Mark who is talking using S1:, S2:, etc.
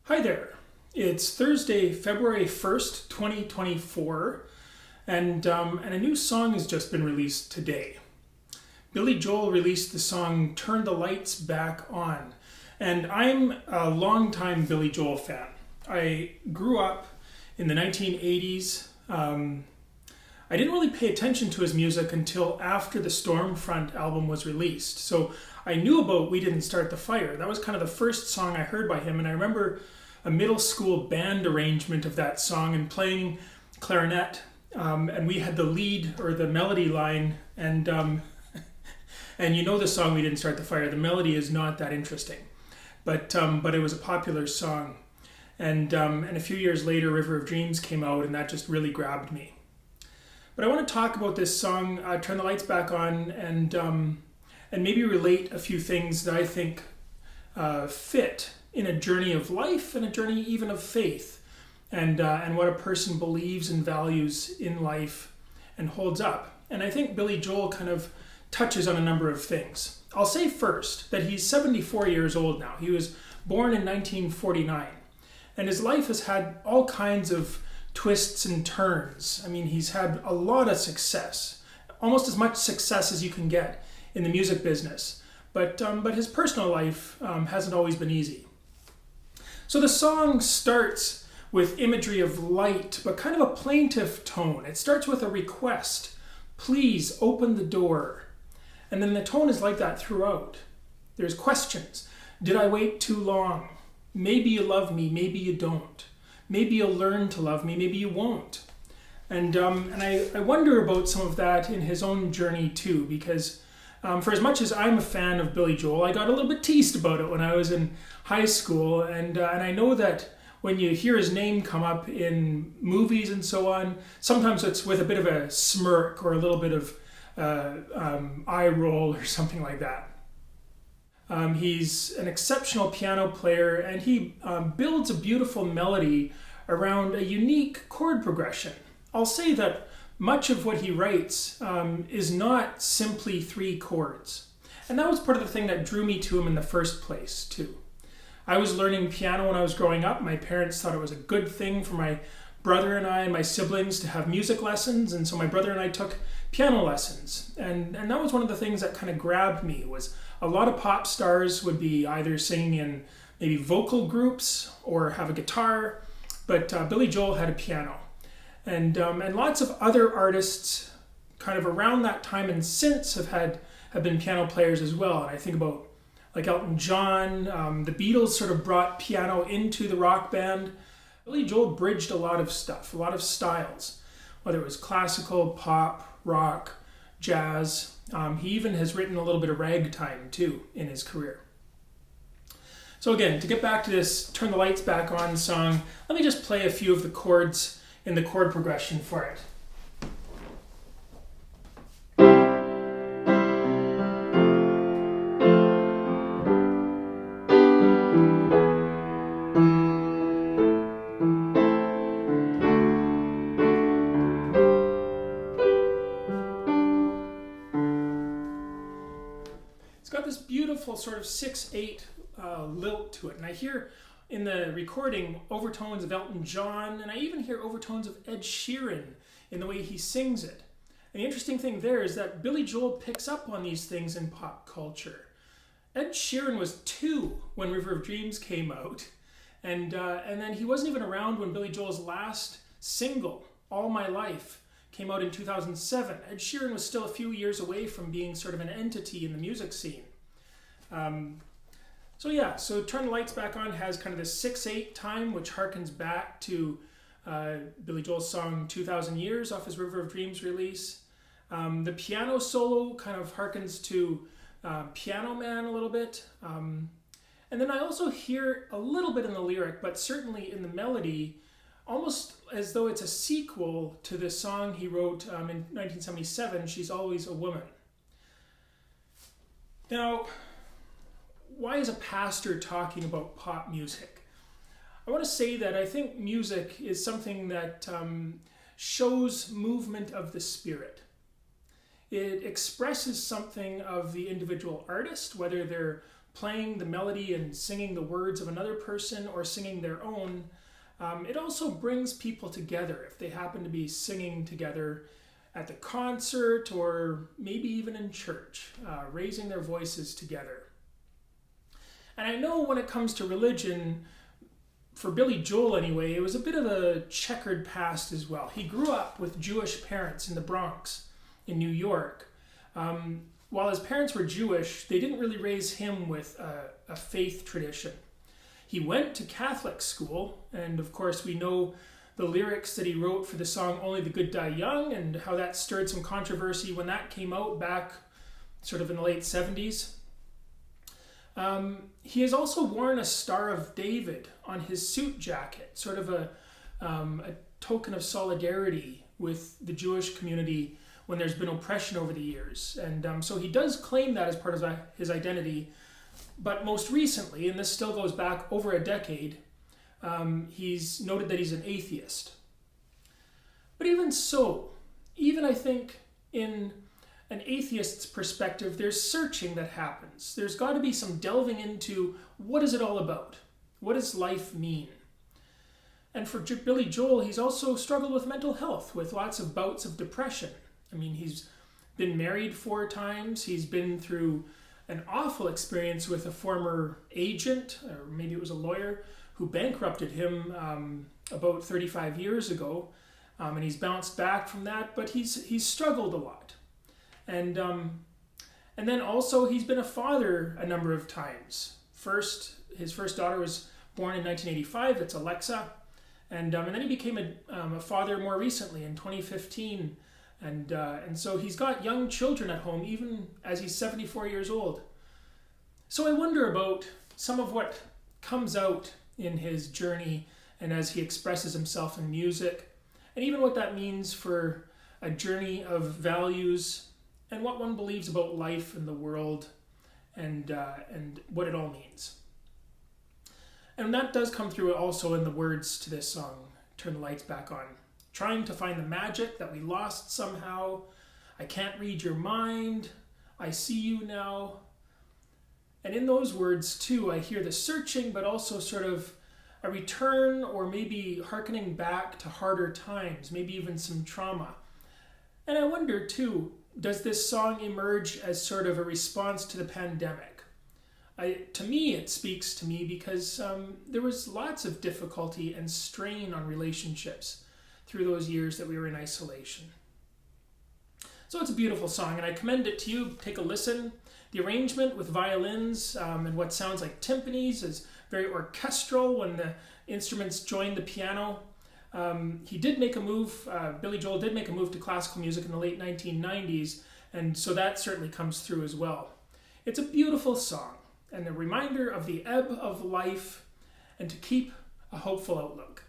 S1: Hi there. It's Thursday, February 1st, 2024, and a new song has just been released today. Billy Joel released the song Turn the Lights Back On, and I'm a longtime Billy Joel fan. I grew up in the 1980s. I didn't really pay attention to his music until after the Stormfront album was released. So I knew about We Didn't Start the Fire. That was kind of the first song I heard by him, and I remember a middle school band arrangement of that song and playing clarinet, and we had the lead or the melody line, and and you know the song We Didn't Start the Fire. The melody is not that interesting, but it was a popular song, and a few years later, River of Dreams came out, and that just really grabbed me. But I want to talk about this song, Turn the Lights Back On, and maybe relate a few things that I think fit in a journey of life and a journey even of faith, and what a person believes and values in life and holds up. And I think Billy Joel kind of touches on a number of things. I'll say first that he's 74 years old now. He was born in 1949, and his life has had all kinds of twists and turns. I mean, he's had a lot of success, almost as much success as you can get in the music business. But his personal life hasn't always been easy. So the song starts with imagery of light, but kind of a plaintive tone. It starts with a request. Please open the door. And then the tone is like that throughout. There's questions. Did I wait too long? Maybe you love me, maybe you don't. Maybe you'll learn to love me, maybe you won't. And I wonder about some of that in his own journey too, because for as much as I'm a fan of Billy Joel, I got a little bit teased about it when I was in high school, and I know that when you hear his name come up in movies and so on, sometimes it's with a bit of a smirk or a little bit of eye roll or something like that. He's an exceptional piano player, and he builds a beautiful melody around a unique chord progression. I'll say that much of what he writes is not simply three chords. And that was part of the thing that drew me to him in the first place, too. I was learning piano when I was growing up. My parents thought it was a good thing for my brother and I and my siblings to have music lessons, and so my brother and I took piano lessons. And that was one of the things that kind of grabbed me, was a lot of pop stars would be either singing in maybe vocal groups or have a guitar, but Billy Joel had a piano. And lots of other artists kind of around that time and since have been piano players as well. And I think about like Elton John, the Beatles sort of brought piano into the rock band. Billy Joel bridged a lot of stuff, a lot of styles, whether it was classical, pop, rock, jazz. He even has written a little bit of ragtime too in his career. So again, to get back to this Turn the Lights Back On song, let me just play a few of the chords in the chord progression for it. It's got this beautiful sort of 6/8 lilt to it, and I hear in the recording overtones of Elton John, and I even hear overtones of Ed Sheeran in the way he sings it. And the interesting thing there is that Billy Joel picks up on these things in pop culture. Ed Sheeran was 2 when River of Dreams came out, and then he wasn't even around when Billy Joel's last single, All My Life, came out in 2007. Ed Sheeran was still a few years away from being sort of an entity in the music scene. So Turn the Lights Back On has kind of the 6/8 time, which harkens back to Billy Joel's song 2,000 Years off his River of Dreams release. The piano solo kind of harkens to Piano Man a little bit. And then I also hear a little bit in the lyric, but certainly in the melody, almost as though it's a sequel to the song he wrote in 1977, She's Always a Woman. Now, why is a pastor talking about pop music? I want to say that I think music is something that shows movement of the spirit. It expresses something of the individual artist, whether they're playing the melody and singing the words of another person or singing their own, it also brings people together if they happen to be singing together at the concert or maybe even in church, raising their voices together. And I know when it comes to religion, for Billy Joel anyway, it was a bit of a checkered past as well. He grew up with Jewish parents in the Bronx in New York. While his parents were Jewish, they didn't really raise him with a faith tradition. He went to Catholic school, and of course we know the lyrics that he wrote for the song Only the Good Die Young, and how that stirred some controversy when that came out back sort of in the late 70s. He has also worn a Star of David on his suit jacket, sort of a token of solidarity with the Jewish community when there's been oppression over the years. And so he does claim that as part of his identity. But most recently, and this still goes back over a decade, he's noted that he's an atheist. But even so, even I think in an atheist's perspective, there's searching that happens. There's got to be some delving into what is it all about? What does life mean? And for Billy Joel, he's also struggled with mental health, with lots of bouts of depression. I mean, he's been married 4 times. He's been through an awful experience with a former agent, or maybe it was a lawyer, who bankrupted him about 35 years ago. And he's bounced back from that, but he's struggled a lot. And then also he's been a father a number of times. His first daughter was born in 1985. It's Alexa. And then he became a father more recently in 2015. And so he's got young children at home, even as he's 74 years old. So I wonder about some of what comes out in his journey and as he expresses himself in music, and even what that means for a journey of values and what one believes about life and the world and what it all means. And that does come through also in the words to this song, Turn the Lights Back On. Trying to find the magic that we lost somehow. I can't read your mind. I see you now. And in those words too, I hear the searching, but also sort of a return or maybe hearkening back to harder times, maybe even some trauma. And I wonder too, does this song emerge as sort of a response to the pandemic? To me, it speaks to me because there was lots of difficulty and strain on relationships through those years that we were in isolation. So it's a beautiful song, and I commend it to you. Take a listen. The arrangement with violins and what sounds like timpanis is very orchestral when the instruments join the piano. He did make a move, Billy Joel did make a move to classical music in the late 1990s, and so that certainly comes through as well. It's a beautiful song, and a reminder of the ebb of life and to keep a hopeful outlook.